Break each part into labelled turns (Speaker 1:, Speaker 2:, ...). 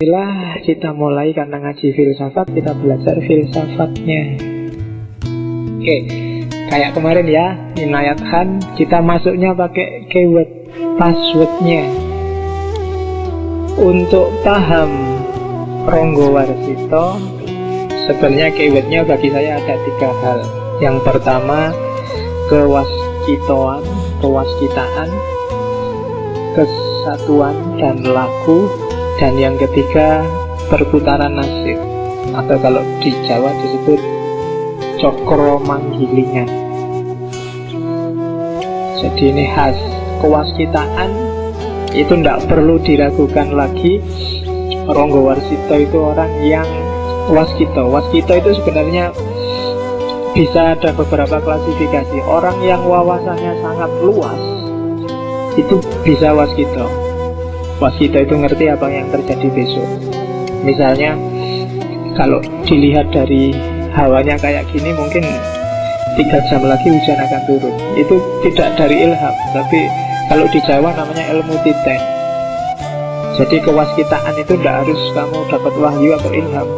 Speaker 1: Bila kita mulai karena ngaji filsafat, kita belajar filsafatnya. Oke, kayak kemarin ya, Inayat Khan, kita masuknya pakai keyword passwordnya. Untuk paham Ronggo Warsito, sebenarnya keywordnya bagi saya ada 3 hal. Yang pertama, kewaskitaan, kesatuan dan laku. Dan yang ketiga, perputaran nasib, atau kalau di Jawa disebut cokro manggilingan. Jadi ini khas kewaskitaan, itu tidak perlu diragukan lagi. Ronggo Warsito itu orang yang waskito. Waskito itu sebenarnya bisa ada beberapa klasifikasi. Orang yang wawasannya sangat luas itu bisa waskito. Waskito itu ngerti apa yang terjadi besok. Misalnya kalau dilihat dari hawanya kayak gini, mungkin 3 jam lagi hujan akan turun. Itu tidak dari ilham, tapi kalau di Jawa namanya ilmu titen. Jadi kewaskitaan itu tidak harus kamu dapat wahyu atau ilham.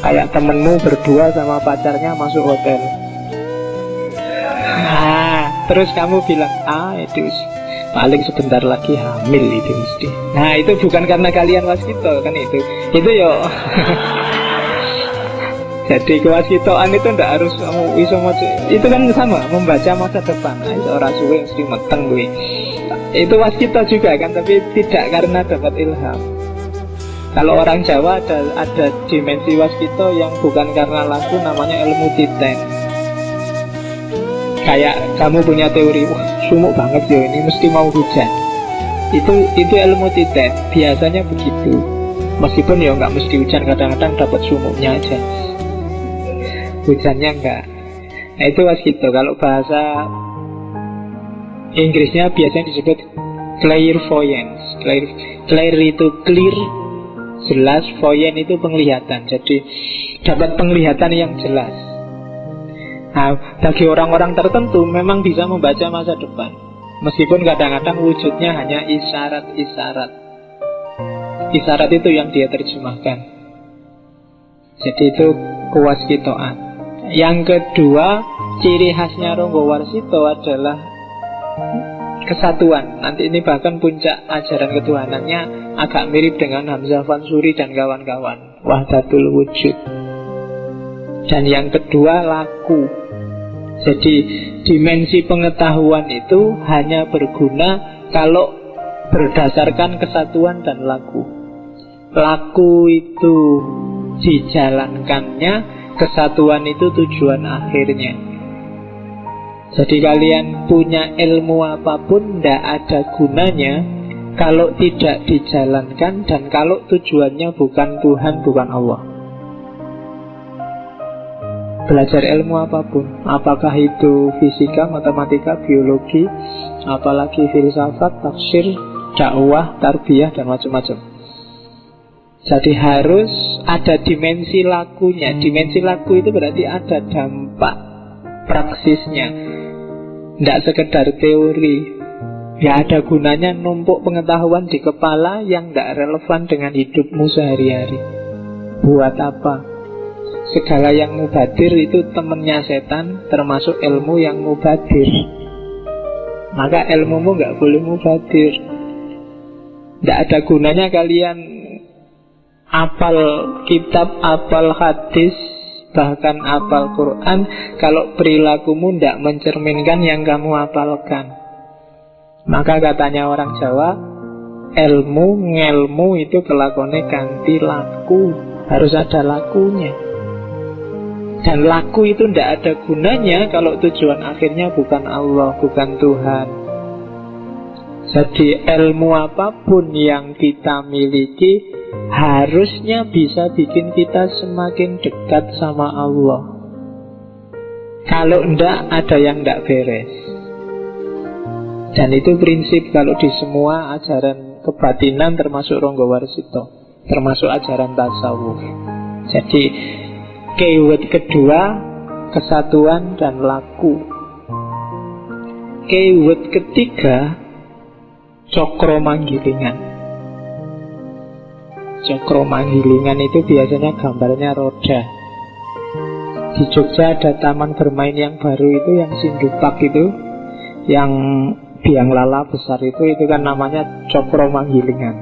Speaker 1: Kayak temenmu berdua sama pacarnya masuk hotel, terus kamu bilang, itu paling sebentar lagi hamil itu mesti. Nah itu bukan karena kalian waskito kan itu yo. Jadi kewaskitoan itu ndak harus kamu iso moco. Itu kan sama, membaca masa depan. Ora suwe mesti meteng kuwi. Itu waskito juga kan, tapi tidak karena dapat ilham. Kalau orang Jawa ada dimensi waskito yang bukan karena laku, namanya ilmu titen. Kayak kamu punya teori, wah sumuk banget ya ini, mesti mau hujan. Itu ilmu titen, biasanya begitu. Meskipun ya nggak mesti hujan, kadang-kadang dapat sumuknya aja, hujannya enggak. Nah itu waskito. Kalau bahasa Inggrisnya biasanya disebut clairvoyance. Clair itu clear, jelas. Voyant itu penglihatan. Jadi dapat penglihatan yang jelas. Nah, bagi orang-orang tertentu memang bisa membaca masa depan, meskipun kadang-kadang wujudnya hanya isyarat-isyarat. Isyarat itu yang dia terjemahkan. Jadi itu kewaskitoan. Yang kedua, ciri khasnya Ronggo Warsito adalah kesatuan. Nanti ini bahkan puncak ajaran ketuhanannya agak mirip dengan Hamzah Fansuri dan kawan-kawan, wahdatul wujud. Dan yang kedua, laku. Jadi dimensi pengetahuan itu hanya berguna kalau berdasarkan kesatuan dan laku. Laku itu dijalankannya, kesatuan itu tujuan akhirnya. Jadi kalian punya ilmu apapun tidak ada gunanya kalau tidak dijalankan dan kalau tujuannya bukan Tuhan, bukan Allah. Belajar ilmu apapun, apakah itu fisika, matematika, biologi, apalagi filsafat, tafsir, dakwah, tarbiyah, dan macam-macam. Jadi harus ada dimensi lakunya. Dimensi laku itu berarti ada dampak praksisnya, tidak sekedar teori. Ya ada gunanya numpuk pengetahuan di kepala yang tidak relevan dengan hidupmu sehari-hari. Buat apa? Segala yang mubadir itu temennya setan, termasuk ilmu yang mubadir. Maka ilmumu nggak boleh mubadir. Tidak ada gunanya kalian apal kitab, apal hadis, bahkan apal Quran, kalau perilakumu tidak mencerminkan yang kamu apalkan. Maka katanya orang Jawa, ngelmu itu kelakone ganti laku. Harus ada lakunya. Dan laku itu tidak ada gunanya kalau tujuan akhirnya bukan Allah, bukan Tuhan. Jadi ilmu apapun yang kita miliki harusnya bisa bikin kita semakin dekat sama Allah. Kalau tidak, ada yang tidak beres. Dan itu prinsip kalau di semua ajaran kebatinan, termasuk Ronggo Warsito, termasuk ajaran tasawuf. Jadi keyword kedua, kesatuan dan laku. Keyword ketiga, cokro manggilingan. Cokro Manggilingan itu biasanya gambarnya roda. Di Jogja ada taman bermain yang baru itu, yang Sindupak itu, yang biang lala besar itu kan namanya Cokro Manggilingan.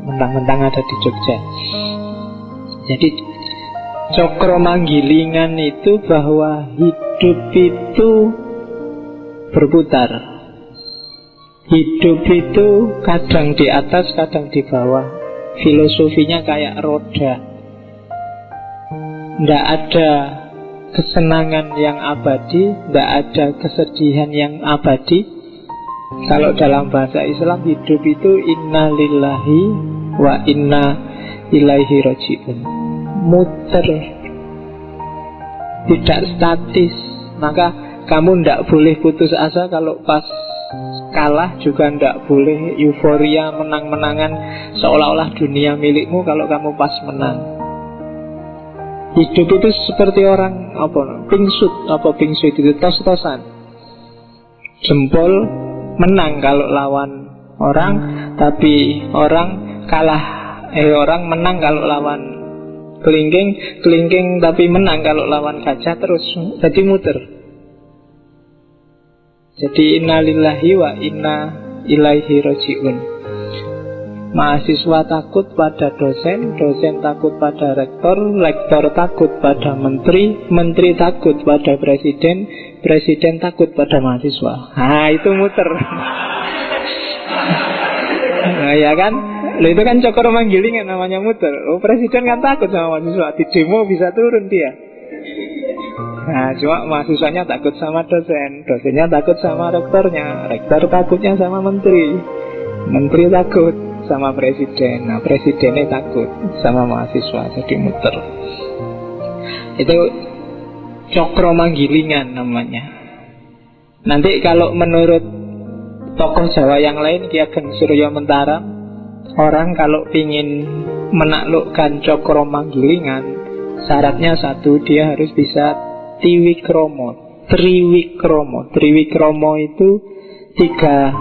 Speaker 1: Mentang-mentang ada di Jogja. Jadi Cokro Manggilingan itu bahwa hidup itu berputar. Hidup itu kadang di atas, kadang di bawah. Filosofinya kayak roda. Tidak ada kesenangan yang abadi, tidak ada kesedihan yang abadi. Kalau dalam bahasa Islam, hidup itu inna lillahi wa inna ilaihi raji'un. Muter, tidak statis. Maka kamu tidak boleh putus asa kalau pas kalah, juga tidak boleh euforia menang-menangan seolah-olah dunia milikmu kalau kamu pas menang. Hidup itu seperti orang pingsut itu tos-tosan. Jempol menang kalau lawan orang, tapi orang kalah. Orang menang kalau lawan kelingking tapi menang kalau lawan gajah, terus jadi muter. Jadi innalillahi wa inna ilaihi raji'un. Mahasiswa takut pada dosen, dosen takut pada rektor, rektor takut pada menteri, menteri takut pada presiden, presiden takut pada mahasiswa. Nah, itu muter. Nah, ya kan? Loh, itu kan Cokro Manggilingan namanya muter. Oh, presiden kan takut sama mahasiswa, di demo bisa turun dia. Nah, cuma mahasiswanya takut sama dosen, dosennya takut sama rektornya, rektor takutnya sama menteri, menteri takut sama presiden, nah presidennya takut sama mahasiswa, jadi muter. Itu Cokro Manggilingan namanya. Nanti kalau menurut tokoh Jawa yang lain, Ki Ageng Suryo Mentara, orang kalau ingin menaklukkan Cokro Manggilingan, syaratnya satu, dia harus bisa Triwikromo. Triwikromo itu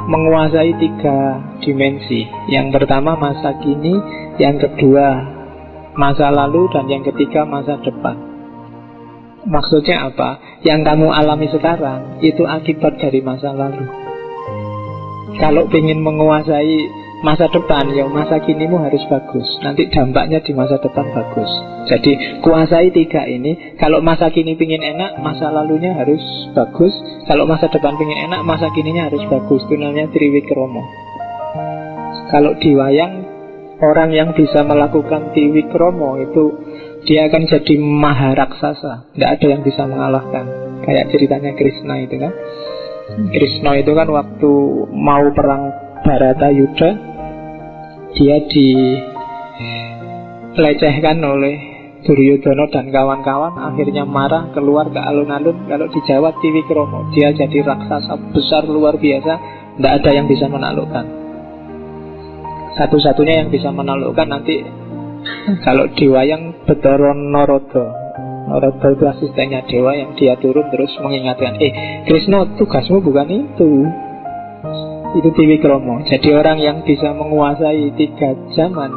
Speaker 1: menguasai 3 dimensi. Yang pertama masa kini, yang kedua masa lalu, dan yang ketiga masa depan. Maksudnya apa? Yang kamu alami sekarang itu akibat dari masa lalu. Kalau ingin menguasai masa depan, ya masa kinimu harus bagus. Nanti dampaknya di masa depan bagus. Jadi kuasai 3 ini. Kalau masa kini pingin enak, masa lalunya harus bagus. Kalau masa depan pingin enak, masa kininya harus bagus. Itu namanya Triwikromo. Kalau di wayang, orang yang bisa melakukan Triwikromo itu dia akan jadi maharaksasa. Tidak ada yang bisa mengalahkan. Kayak ceritanya Krishna itu kan. Krishna itu kan waktu mau perang Bharata Yuddha, dia dilecehkan oleh Duryodhana dan kawan-kawan. Akhirnya marah, keluar ke alun-alun. Kalau di Jawa Triwikromo, dia jadi raksasa besar luar biasa. Tidak ada yang bisa menaklukkan. Satu-satunya yang bisa menaklukkan nanti kalau di wayang Bathara Narada. Narada itu asistennya dewa yang dia turun terus mengingatkan, Krishna, tugasmu bukan itu. Itu Triwikromo. Jadi orang yang bisa menguasai 3 zaman,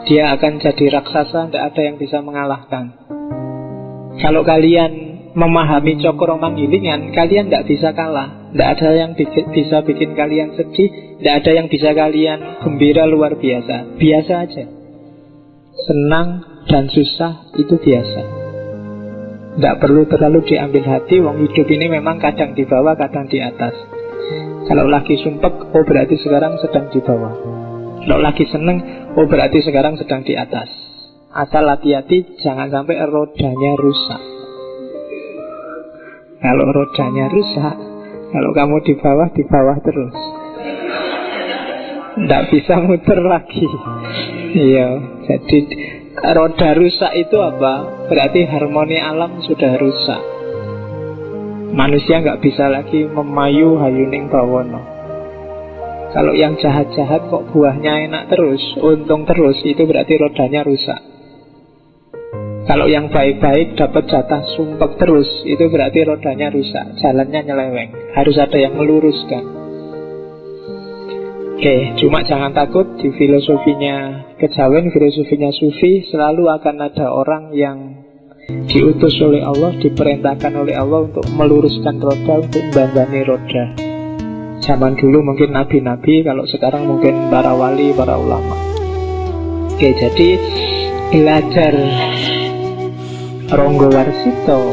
Speaker 1: dia akan jadi raksasa, tidak ada yang bisa mengalahkan. Kalau kalian memahami Cokro Manggilingan, kalian tidak bisa kalah. Tidak ada yang bisa bikin kalian sedih, tidak ada yang bisa kalian gembira luar biasa. Biasa aja. Senang dan susah itu biasa. Tidak perlu terlalu diambil hati. Wong hidup ini memang kadang di bawah, kadang di atas. Kalau lagi sumpek, oh berarti sekarang sedang di bawah. Kalau lagi seneng, oh berarti sekarang sedang di atas. Asal hati-hati, jangan sampai rodanya rusak. Kalau rodanya rusak, kalau kamu di bawah terus. Tidak bisa muter lagi. Iya, jadi roda rusak itu apa? Berarti harmoni alam sudah rusak. Manusia nggak bisa lagi memayu hayuning bawono. Kalau yang jahat-jahat kok buahnya enak terus, untung terus, itu berarti rodanya rusak. Kalau yang baik-baik dapat jatah sumpek terus, itu berarti rodanya rusak, jalannya nyeleweng. Harus ada yang meluruskan. Oke, cuma jangan takut, di filosofinya kejawen, filosofinya sufi, selalu akan ada orang yang diutus oleh Allah, diperintahkan oleh Allah untuk meluruskan roda, untuk membandani roda. Zaman dulu mungkin nabi-nabi, kalau sekarang mungkin para wali, para ulama. Oke, jadi belajar Ronggo Warsito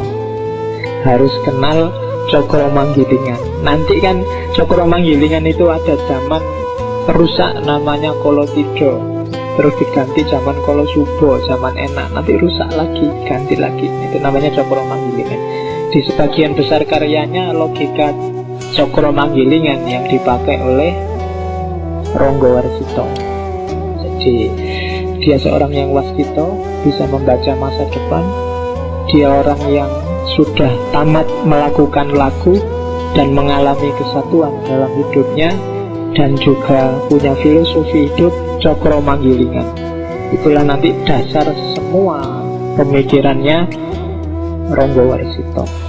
Speaker 1: harus kenal Cokro Manggilingan. Nanti kan Cokro Manggilingan itu ada zaman rusak namanya Kolotido, terus diganti zaman Kolosubo, zaman enak, nanti rusak lagi, ganti lagi. Itu namanya Cokro Manggilingan. Di sebagian besar karyanya logika Cokro Manggilingan yang dipakai oleh Ronggo Warsito. Jadi dia seorang yang wasito, bisa membaca masa depan. Dia orang yang sudah tamat melakukan laku dan mengalami kesatuan dalam hidupnya, dan juga punya filosofi hidup Cokro Manggilingan. Itulah nanti dasar semua pemikirannya Ronggo Warsito.